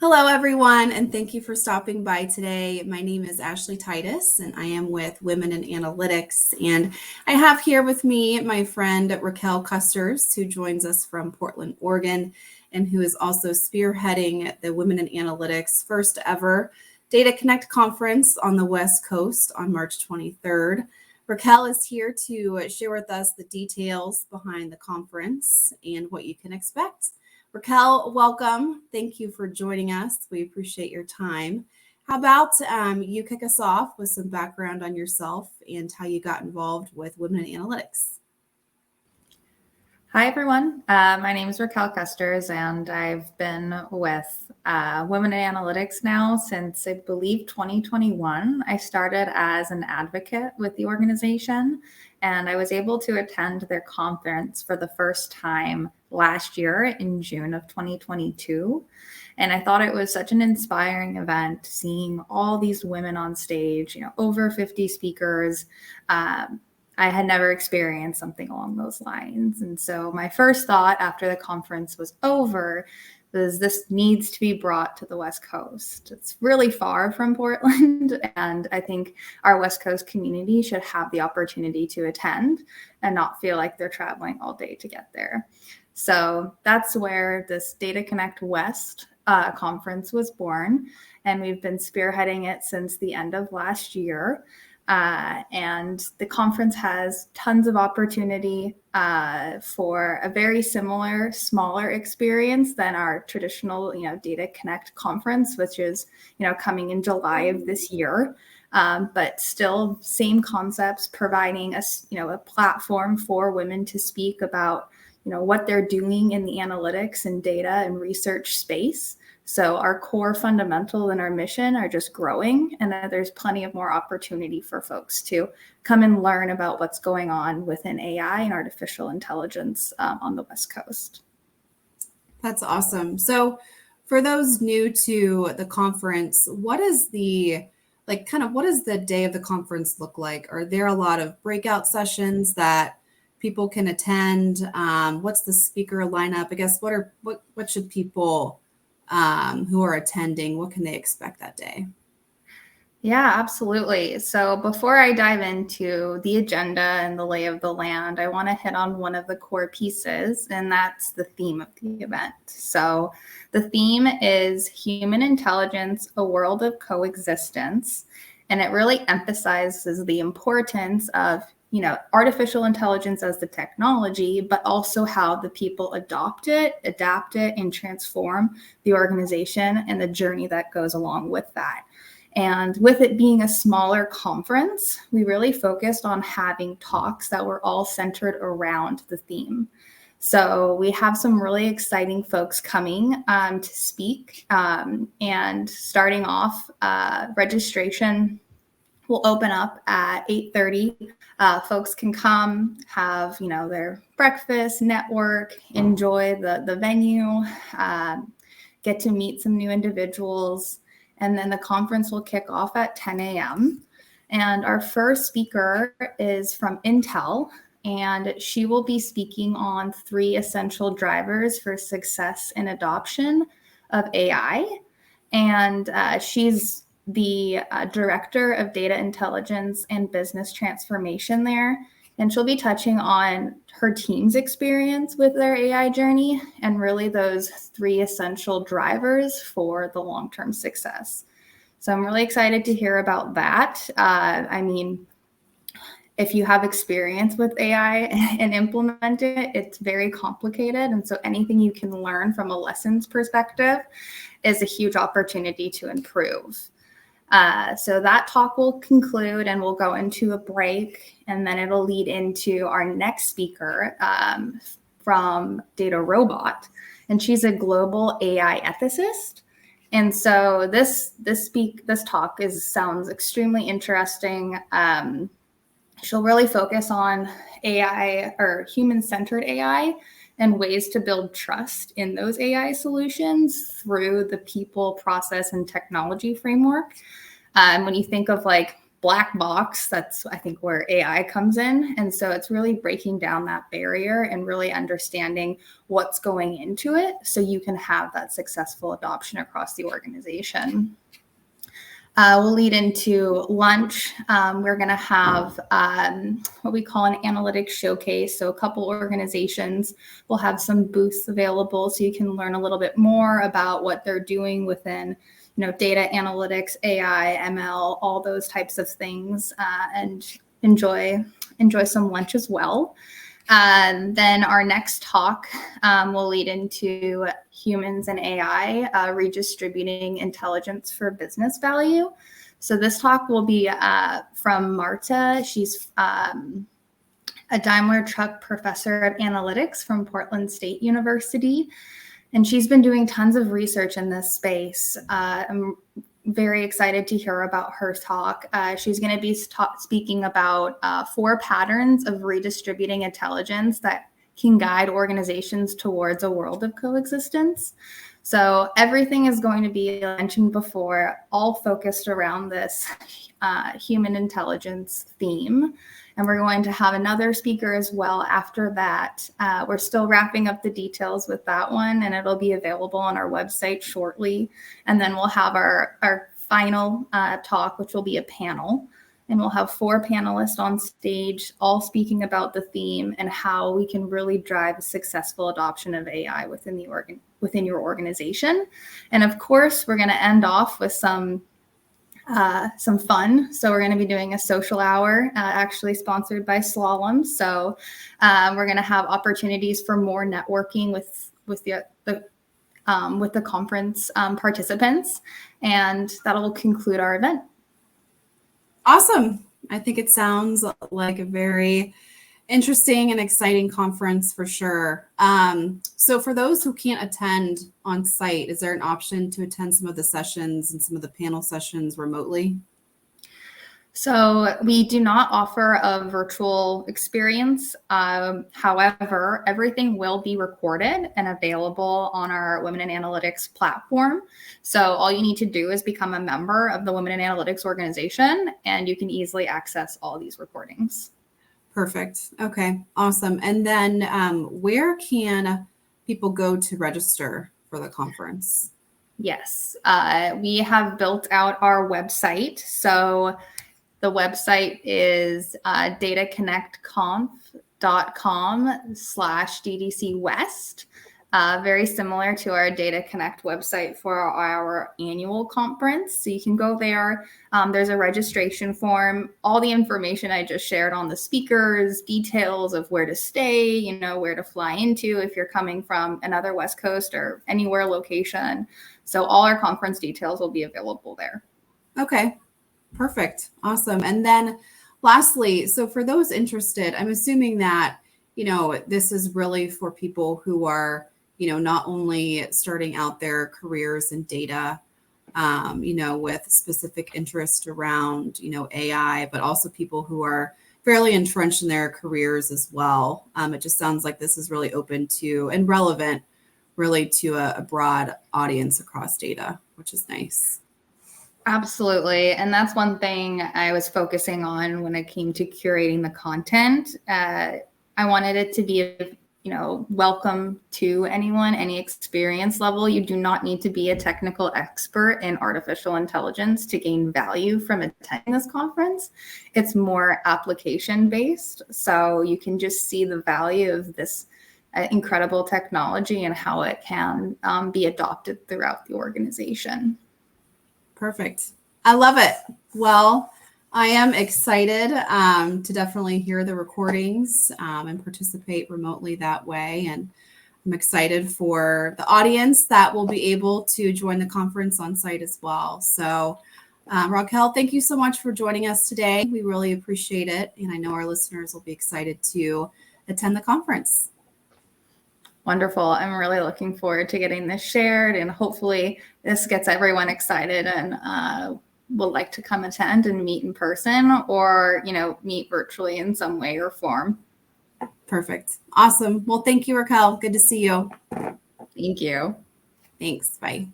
Hello, everyone, and thank you for stopping by today. My name is Ashley Titus, and I am with Women in Analytics. And I have here with me my friend Raquel Kusters, who joins us from Portland, Oregon, and who is also spearheading the Women in Analytics first ever Data Connect conference on the West Coast on March 23rd. Raquel is here to share with us the details behind the conference and what you can expect. Raquel, welcome. Thank you for joining us. We appreciate your time. How about you kick us off with some background on yourself and how you got involved with Women in Analytics? Hi, everyone. My name is Raquel Kusters, and I've been with Women in Analytics now since, I believe, 2021. I started as an advocate with the organization, and I was able to attend their conference for the first time last year in June of 2022. And I thought it was such an inspiring event, seeing all these women on stage, over 50 speakers. I had never experienced something along those lines. And so my first thought after the conference was over was this needs to be brought to the West Coast. It's really far from Portland, and I think our West Coast community should have the opportunity to attend and not feel like they're traveling all day to get there. So that's where this Data Connect West conference was born, and we've been spearheading it since the end of last year. And the conference has tons of opportunity for a very similar, smaller experience than our traditional, Data Connect conference, which is, coming in July of this year. But still same concepts, providing a platform for women to speak about, what they're doing in the analytics and data and research space. So our core fundamental and our mission are just growing, and there's plenty of more opportunity for folks to come and learn about what's going on within AI and artificial intelligence on the West Coast. That's awesome. So for those new to the conference, what does the day of the conference look like? Are there a lot of breakout sessions that people can attend? What's the speaker lineup? I guess what should people who are attending, what can they expect that day? Yeah, absolutely. So before I dive into the agenda and the lay of the land, I want to hit on one of the core pieces, and that's the theme of the event. So the theme is Human Intelligence, a World of Coexistence. And it really emphasizes the importance of artificial intelligence as the technology, but also how the people adopt it, adapt it, and transform the organization and the journey that goes along with that. And with it being a smaller conference, we really focused on having talks that were all centered around the theme. So we have some really exciting folks coming to speak, and starting off, registration will open up at 8:30. Folks can come, have their breakfast, network, enjoy the venue, get to meet some new individuals, and then the conference will kick off at 10 a.m. And our first speaker is from Intel, and she will be speaking on 3 essential drivers for success and adoption of AI. And she's the director of data intelligence and business transformation there. And she'll be touching on her team's experience with their AI journey and really those 3 essential drivers for the long-term success. So I'm really excited to hear about that. If you have experience with AI and implement it, it's very complicated. And so anything you can learn from a lessons perspective is a huge opportunity to improve. So that talk will conclude and we'll go into a break, and then it'll lead into our next speaker from Data Robot, and she's a global AI ethicist. And so this talk sounds extremely interesting. She'll really focus on AI or human-centered AI and ways to build trust in those AI solutions through the people, process, and technology framework. When you think of black box. That's, I think, where AI comes in. And so it's really breaking down that barrier and really understanding what's going into it so you can have that successful adoption across the organization. We'll lead into lunch. We're going to have what we call an analytics showcase. So a couple organizations will have some booths available so you can learn a little bit more about what they're doing within, data analytics, AI, ML, all those types of things, and enjoy some lunch as well. Then our next talk will lead into humans and AI, redistributing intelligence for business value. So this talk will be from Marta. She's a Daimler Truck professor of analytics from Portland State University. And she's been doing tons of research in this space. I'm very excited to hear about her talk. She's going to be speaking about 4 patterns of redistributing intelligence that can guide organizations towards a world of coexistence. So everything is going to be, like I mentioned before, all focused around this human intelligence theme. And we're going to have another speaker as well after that. We're still wrapping up the details with that one, and it'll be available on our website shortly. And then we'll have our final talk, which will be a panel. And we'll have 4 panelists on stage, all speaking about the theme and how we can really drive a successful adoption of AI within your organization. And of course, we're going to end off with some fun. So we're going to be doing a social hour, actually sponsored by Slalom. So we're going to have opportunities for more networking with the conference participants, and that'll conclude our event. Awesome. I think it sounds like a very interesting and exciting conference for sure. So for those who can't attend on site, is there an option to attend some of the sessions and some of the panel sessions remotely? So we do not offer a virtual experience. However, everything will be recorded and available on our Women in Analytics platform. So all you need to do is become a member of the Women in Analytics organization, and you can easily access all these recordings. Perfect. Okay, awesome. And then where can people go to register for the conference? Yes, we have built out our website. So the website is dataconnectconf.com/DDC West. Very similar to our Data Connect website for our annual conference. So you can go there. There's a registration form. All the information I just shared on the speakers, details of where to stay, where to fly into if you're coming from another West Coast or anywhere location. So all our conference details will be available there. Okay, perfect. Awesome. And then lastly, so for those interested, I'm assuming that, this is really for people who are not only starting out their careers in data, with specific interest around, AI, but also people who are fairly entrenched in their careers as well. It just sounds like this is really open to and relevant really to a broad audience across data, which is nice. Absolutely. And that's one thing I was focusing on when it came to curating the content. I wanted it to be welcome to anyone, any experience level. You do not need to be a technical expert in artificial intelligence to gain value from attending this conference. It's more application based. So you can just see the value of this incredible technology and how it can be adopted throughout the organization. Perfect. I love it. Well, I am excited to definitely hear the recordings and participate remotely that way. And I'm excited for the audience that will be able to join the conference on site as well. So Raquel, thank you so much for joining us today. We really appreciate it. And I know our listeners will be excited to attend the conference. Wonderful. I'm really looking forward to getting this shared, and hopefully this gets everyone excited and would like to come attend and meet in person or, meet virtually in some way or form. Perfect. Awesome. Well, thank you, Raquel. Good to see you. Thank you. Thanks. Bye.